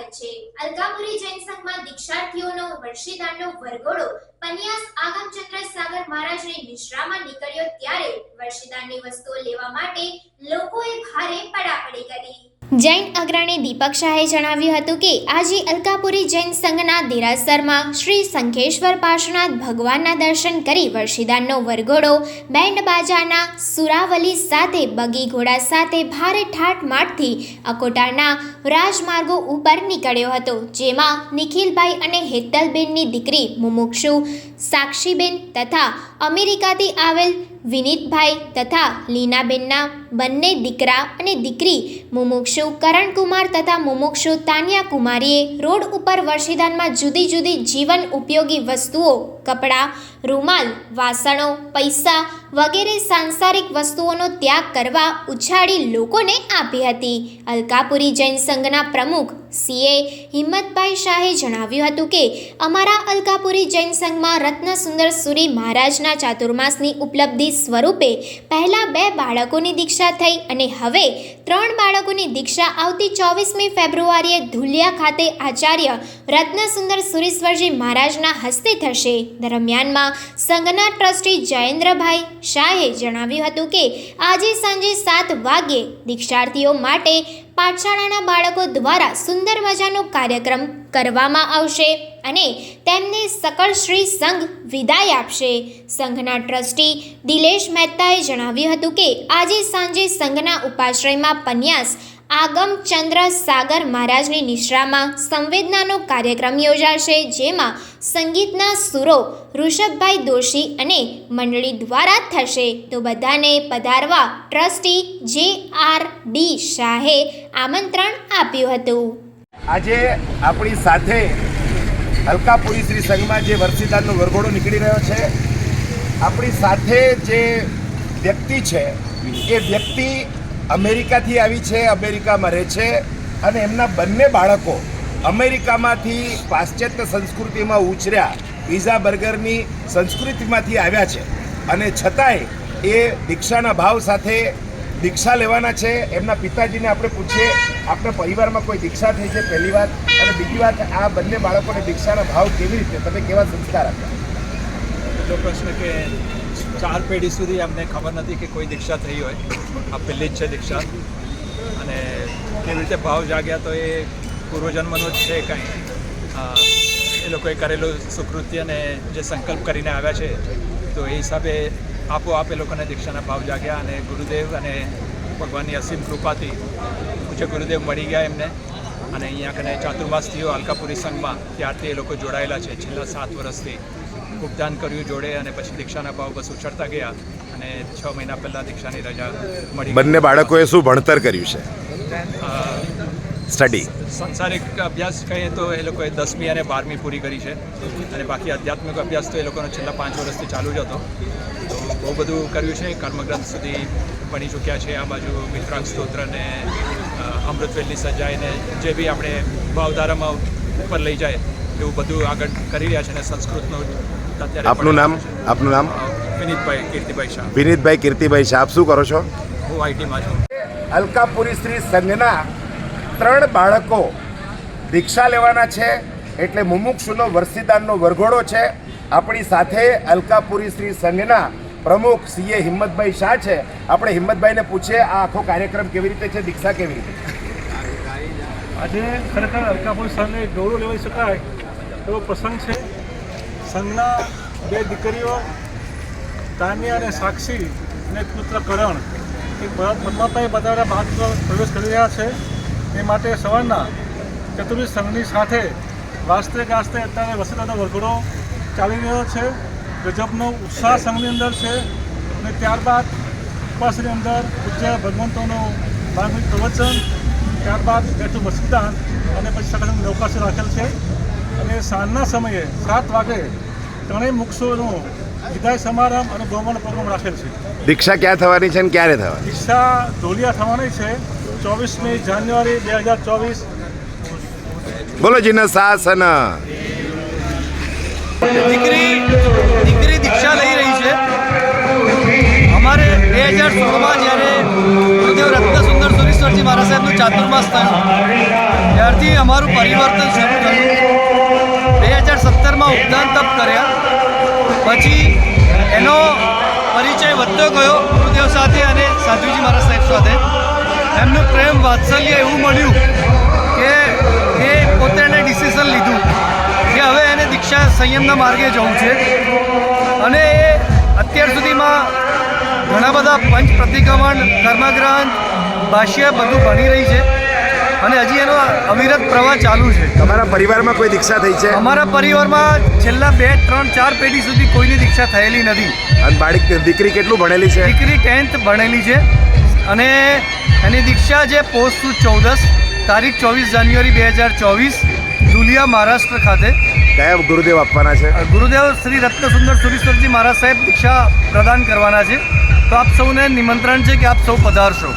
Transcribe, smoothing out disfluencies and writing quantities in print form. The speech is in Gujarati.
સ્વાગત છે। અલકાપુરી જૈન સંઘમાં દીક્ષાર્થીઓનો વર્ષીદાનનો વરઘોડો પન્યાસ આગમચંદ્ર સાગર મહારાજની નિશ્રામાં નીકળ્યો ત્યારે વર્ષીદાનની વસ્તુઓ લેવા માટે લોકોએ ભારે પડાપડી કરી। જૈન અગ્રણી દીપક શાહે જણાવ્યું હતું કે આજે અલકાપુરી જૈન સંઘના દેરાસરમાં શ્રી શંખેશ્વર પાર્શ્વનાથ ભગવાનના દર્શન કરી વર્ષીદાનનો વરઘોડો બેન્ડ બાજાના સુરાવલી સાથે બગી ઘોડા સાથે ભારે ઠાઠમાઠથી અકોટાના રાજમાર્ગો ઉપર નીકળ્યો હતો, જેમાં નિખિલભાઈ અને હેતલબેનની દીકરી મુમુક્ષુ સાક્ષીબેન તથા અમેરિકાથી આવેલ વિનીતભાઈ તથા લીનાબેનના બંને દીકરા અને દીકરી મુમુક્ષુ કરણકુમાર તથા મુમુક્ષુ તાન્યા કુમારીએ રોડ ઉપર વર્ષીદાનમાં જુદી જુદી જીવન ઉપયોગી વસ્તુઓ, કપડાં, રૂમાલ, વાસણો, પૈસા વગેરે સાંસારિક વસ્તુઓનો ત્યાગ કરવા ઉછાળી લોકોને આપી હતી। અલકાપુરી જૈન સંઘના પ્રમુખ સીએ હિંમતભાઈ શાહે જણાવ્યું હતું કે અમારા અલકાપુરી જૈન સંઘમાં રત્નસુંદર સુરી મહારાજના ચાતુર્માસની ઉપલબ્ધિ સ્વરૂપે પહેલા 2 બાળકોની દીક્ષા થઈ અને હવે 3 બાળકોની દીક્ષા આવતી 24મી ફેબ્રુઆરીએ ધુલિયા ખાતે આચાર્ય રત્નસુંદર સુરીશ્વરજી મહારાજના હસ્તે થશે। દરમિયાનમાં સંઘના ટ્રસ્ટી જયેન્દ્રભાઈ શાહે જણાવ્યું હતું કે આજે સાંજે 7 વાગ્યે દીક્ષાર્થીઓ માટે પાઠશાળાના બાળકો દ્વારા સુંદર મજાનો કાર્યક્રમ કરવામાં આવશે અને તેમને સકળ શ્રી સંઘ વિદાય આપશે। સંઘના ટ્રસ્ટી દિલેશ મહેતાએ જણાવ્યું હતું કે આજે સાંજે સંઘના ઉપાશ્રયમાં પન્યાસ આગમચંદ્ર સાગર મહારાજની નિશ્રામાં સંવેદનાનો કાર્યક્રમ યોજાશે, જેમાં સંગીતના સુરો ઋષભભાઈ દોશી અને મંડળી દ્વારા થશે, તો બધાને પધારવા ટ્રસ્ટી JRD શાહે આમંત્રણ આપ્યું હતું। આજે આપણી સાથે અલકાપુરી શ્રી સંઘમાં જે વર્ષીદાનનો વરઘોડો નીકળી રહ્યો છે, આપણી સાથે જે વ્યક્તિ છે એ વ્યક્તિ અમેરિકાથી આવી છે, અમેરિકામાં રહે છે અને એમના બંને બાળકો અમેરિકામાંથી પાશ્ચાત્ય સંસ્કૃતિમાં ઉછર્યા, પીઝા બર્ગરની સંસ્કૃતિમાંથી આવ્યા છે અને છતાંય એ દીક્ષાના ભાવ સાથે દીક્ષા લેવાના છે। એમના પિતાજીને આપણે પૂછીએ, આપણા પરિવારમાં કોઈ દીક્ષા થઈ છે પહેલી વાત, અને બીજી વાત આ બંને બાળકોને દીક્ષાના ભાવ કેવી રીતે, તમે કેવા સંસ્કાર આપ્યા? પહેલો પ્રશ્ન કે 4 પેઢી સુધી અમને ખબર નથી કે કોઈ દીક્ષા થઈ હોય, આ પહેલી જ છે દીક્ષા, અને કેવી રીતે ભાવ જાગ્યા તો એ પૂર્વજન્મનો જ છે કાંઈ, એ લોકોએ કરેલું સુકૃત્ય અને જે સંકલ્પ કરીને આવ્યા છે તો એ હિસાબે આપોઆપ એ લોકોને દીક્ષાના ભાવ જાગ્યા અને ગુરુદેવ અને ભગવાનની અસીમ કૃપાથી પૂજ્ય ગુરુદેવ મળી ગયા એમને, અને અહીંયા કને ચાતુર્માસ થયો અલકાપુરી સંઘમાં ત્યારથી એ લોકો જોડાયેલા છે છેલ્લા 7 વર્ષથી। ઉપદાન કર્યું જોડે અને પછી દીક્ષાના ભાવ બસ ઉછળતા ગયા અને 6 મહિના પહેલાં દીક્ષાની રજા મળી। બંને બાળકોએ શું ભણતર કર્યું છે? સ્ટડી સંસારિક અભ્યાસ કહીએ તો એ લોકોએ 10મી અને 12મી પૂરી કરી છે, અને બાકી આધ્યાત્મિક અભ્યાસ તો એ લોકોનો છેલ્લા 5 વર્ષથી ચાલુ જ હતો, તો બહુ બધું કર્યું છે। કર્મગ્રંથ સુધી ભણી ચૂક્યા છે, આ બાજુ વિતરાગ સ્તોત્ર ને અમૃતવેલની સજાઈને જે બી આપણે ભાવધારામાં ઉપર લઈ જાય એવું બધું આગળ કરી રહ્યા છે, અને સંસ્કૃતનો અત્યારે આપનું નામ? વિનીતભાઈ કીર્તિભાઈ શાહ। વિનીતભાઈ કીર્તિભાઈ શાહ, આપ શું કરો છો? હું આઈટીમાં છું। અલકાપુરી શ્રી સંઘના 3 બાળકો દીક્ષા લેવાના છે, એટલે મુમુક્ષુનો વર્ષીદાનનો વરઘોડો છે। આપણી સાથે અલકાપુરી શ્રી સંઘના પ્રમુખ સીએ હિંમતભાઈ શાહ છે। આપણે હિંમતભાઈને પૂછીએ આ આખો કાર્યક્રમ કેવી રીતે છે, દીક્ષા કેવી રીતે? આજે ખરેખર અલકાપુરી સંઘને ગૌરવ લેવાઈ શકાય એવો પ્રસંગ છે। સંઘના 2 દીકરીઓ તાન્યા અને સાક્ષી અને પુત્ર કરણ એ મતમાતાએ બધાના બાદ પ્રવેશ કરી રહ્યા છે, એ માટે સવારના ચતુર્વેદ સંઘની સાથે વાસ્તે ગાસ્તે અત્યારે વર્ષીદાનનો વરઘોડો ચાલી રહ્યો છે। ગજબનો ઉત્સાહ સંઘની અંદર છે, અને ત્યારબાદ ઉપવાસની અંદર પૂજ્ય ભગવંતોનું ધાર્મિક પ્રવચન, ત્યારબાદ બેઠું વર્ષીદાન અને પછી સકળ નૌકાશી રાખેલ છે, અને સાંજના સમયે 7 વાગે 3 મુક્ષોનું વિદાય સમારંભ અને ગૌમાનો પ્રોગ્રામ રાખેલ છે। દીક્ષા ક્યાં થવાની છે અને ક્યારે થવાની? દીક્ષા ધોલિયા થવાની છે 24મી જાન્યુઆરી 2024। બોલો જીના શાસન। દીકરી દીક્ષા લઈ રહી છે। અમારે 2016માં જ્યારે ગુરુદેવ રત્નસુંદર સુરી સુરેશ્વરજી મહારાજ સાહેબનું ચાતુર્માસ થયું ત્યારથી અમારું પરિવર્તન શરૂ થયું. 2017માં ઉપદાન તપ કર્યા, પછી એનો પરિચય વધતો ગયો ગુરુદેવ સાથે અને સાધુજી મહારાજ સાહેબ સાથે. એમનું પ્રેમ વાત્સલ્ય એવું મળ્યું કે એ પોતે એને ડિસિઝન લીધું કે હવે એને દીક્ષા સંયમના માર્ગે જવું છે. અને એ અત્યાર સુધીમાં ઘણા બધા પંચ પ્રતિક્રમણ, કર્મગ્રહણ, ભાષ્ય બધું ભણી રહી છે અને હજી એનો અવિરત પ્રવાહ ચાલુ છે. તમારા પરિવારમાં કોઈ દીક્ષા થઈ છે? અમારા પરિવારમાં છેલ્લા 2, 3, 4 પેઢી સુધી કોઈની દીક્ષા થયેલી નથી. અને દીકરી કેટલું ભણેલી છે? દીકરી 10th ભણેલી છે અને એની દીક્ષા છે પોષ સુદ 14 તારીખ 24 જાન્યુઆરી 2024 ધુલિયા મહારાષ્ટ્ર ખાતે. કયા ગુરુદેવ આપવાના છે? ગુરુદેવ શ્રી રત્નસુંદર સુરેશ્વરજી મહારાજ સાહેબ દીક્ષા પ્રદાન કરવાના છે. તો આપ સૌને નિમંત્રણ છે કે આપ સૌ પધારશો.